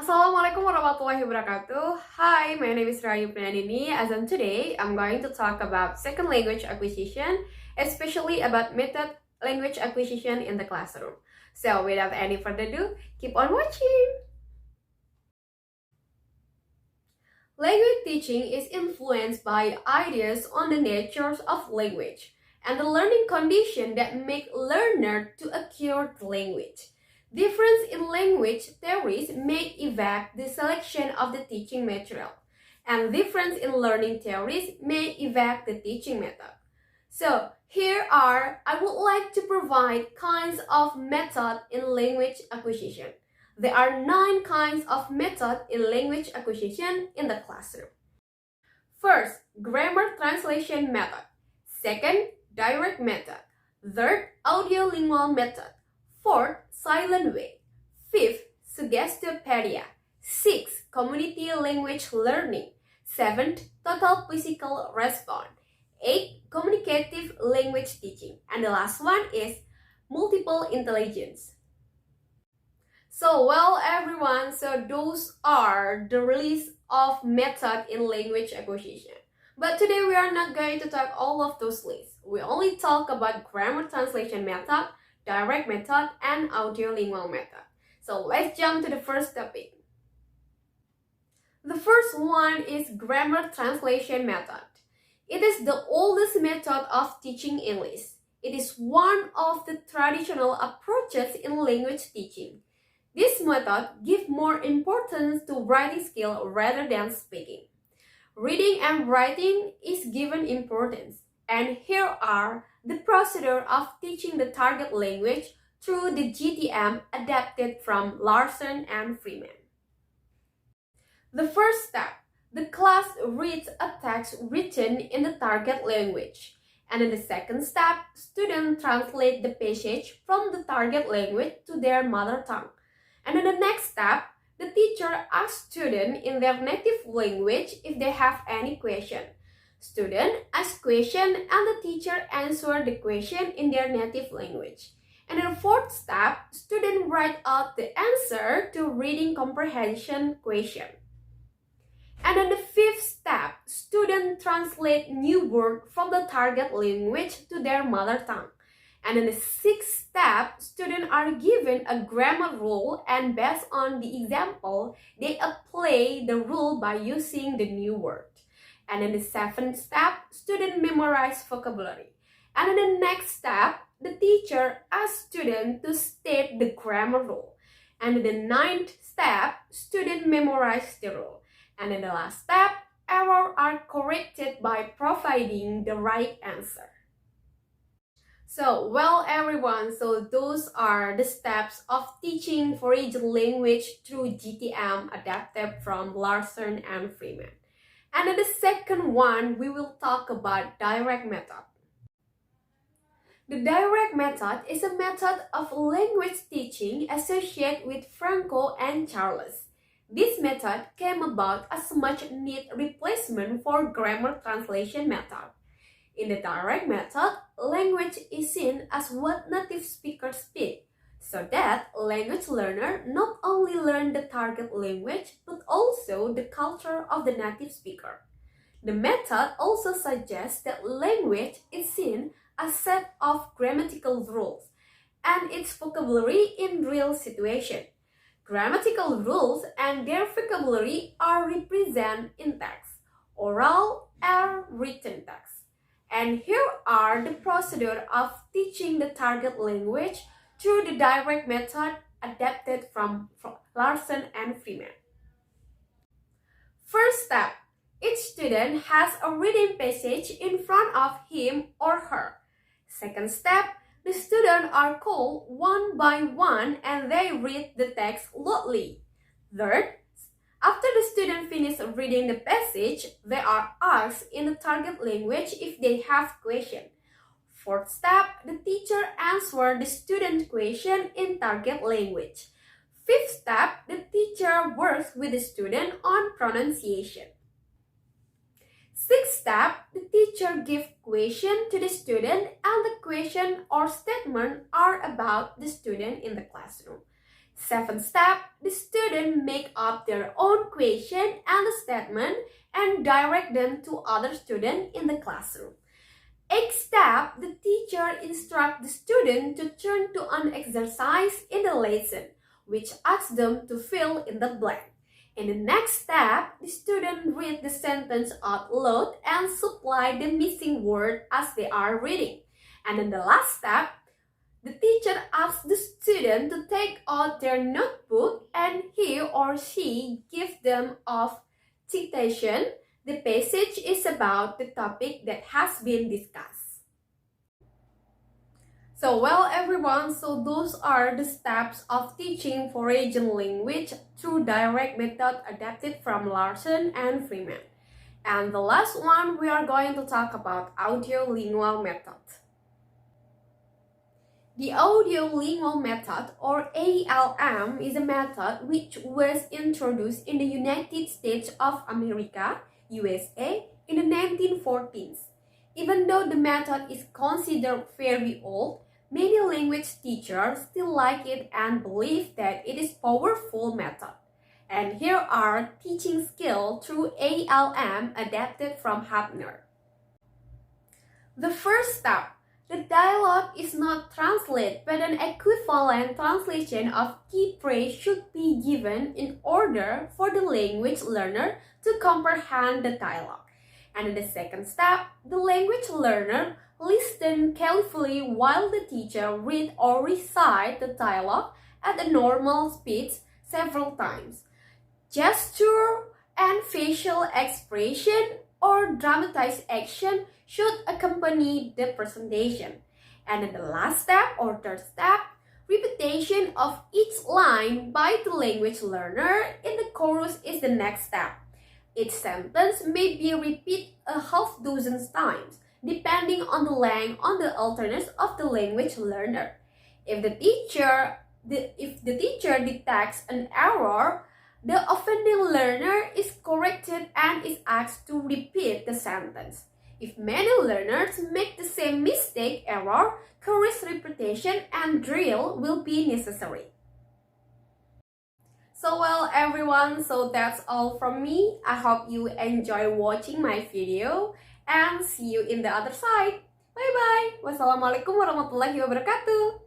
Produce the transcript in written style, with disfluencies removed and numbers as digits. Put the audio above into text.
Assalamualaikum warahmatullahi wabarakatuh. Hi, my name is Rahayu Prihandini. As in today, I'm going to talk about second language acquisition, especially about method language acquisition in the classroom. So without any further ado, keep on watching. Language teaching is influenced by ideas on the natures of language and the learning condition that make learner to acquire the language. Difference in language theories may affect the selection of the teaching material, and difference in learning theories may affect the teaching method. So I would like to provide kinds of method in language acquisition. There are 9 kinds of method in language acquisition in the classroom. First, grammar translation method. Second, direct method. Third, audiolingual method. Fourth, silent way. Fifth, suggestopedia. Sixth, community language learning. Seventh, total physical response. Eighth, communicative language teaching. And the last one is multiple intelligence. So everyone, those are the list of method in language acquisition. But today we are not going to talk all of those lists. We only talk about grammar translation method, direct method, and audiolingual method. So let's jump to the first topic. The first one is grammar translation method. It is the oldest method of teaching English. It is one of the traditional approaches in language teaching. This method gives more importance to writing skill rather than speaking. Reading and writing is given importance, and here are the procedure of teaching the target language through the GTM adapted from Larson and Freeman. The first step, the class reads a text written in the target language. And in the second step, students translate the passage from the target language to their mother tongue. And in the next step, the teacher asks students in their native language if they have any question. Students ask question and the teacher answer the question in their native language. And in the fourth step, students write out the answer to reading comprehension question. And in the fifth step, students translate new words from the target language to their mother tongue. And in the sixth step, students are given a grammar rule, and based on the example, they apply the rule by using the new word. And in the seventh step, students memorize vocabulary. And in the next step, the teacher asks students to state the grammar rule. And in the ninth step, students memorize the rule. And in the last step, errors are corrected by providing the right answer. So, everyone, those are the steps of teaching foreign language through GTM adapted from Larson and Freeman. And in the second one, we will talk about direct method. The direct method is a method of language teaching associated with Franco and Charles. This method came about as a much-needed replacement for grammar translation method. In the direct method, language is seen as what native speakers speak, so that language learner not only learn the target language but also the culture of the native speaker. The method also suggests that language is seen as a set of grammatical rules and its vocabulary in real situation. Grammatical rules and their vocabulary are represented in text, oral or written text. And here are the procedure of teaching the target language through the direct method adapted from Larson and Freeman. First step, each student has a reading passage in front of him or her. Second step, the students are called one by one and they read the text loudly. Third, after the student finishes reading the passage, they are asked in the target language if they have questions. Fourth step, the teacher answers the student question in target language. Fifth step, the teacher works with the student on pronunciation. Sixth step, the teacher gives question to the student and the question or statement are about the student in the classroom. Seventh step, the student make up their own question and statement and direct them to other students in the classroom. Eighth step, the teacher instructs the student to turn to an exercise in the lesson, which asks them to fill in the blank. In the next step, the student read the sentence out loud and supply the missing word as they are reading. And in the last step, the teacher asks the student to take out their notebook and he or she gives them a citation. The passage is about the topic that has been discussed. So well everyone, so those are the steps of teaching foreign language through direct method adapted from Larson and Freeman. And the last one, we are going to talk about audio-lingual method. The audio-lingual method, or ALM, is a method which was introduced in the United States of America, USA, in the 1940s. Even though the method is considered very old, many language teachers still like it and believe that it is a powerful method. And here are teaching skills through ALM adapted from Hafner. The first step, the dialogue is not translated, but an equivalent translation of key phrase should be given in order for the language learner to comprehend the dialogue. And in the second step, the language learner listens carefully while the teacher reads or recites the dialogue at a normal speed several times. Gesture and facial expression or dramatized action should accompany the presentation. And in the last step or third step, repetition of each line by the language learner in the chorus is the next step. Each sentence may be repeated a half dozen times, depending on the length on the alternatives of the language learner. If the teacher detects an error, the offending learner is corrected and is asked to repeat the sentence. If many learners make the same mistake error, correct repetition and drill will be necessary. So well everyone, so that's all from me. I hope you enjoy watching my video and see you in the other side. Bye bye. Wassalamualaikum warahmatullahi wabarakatuh.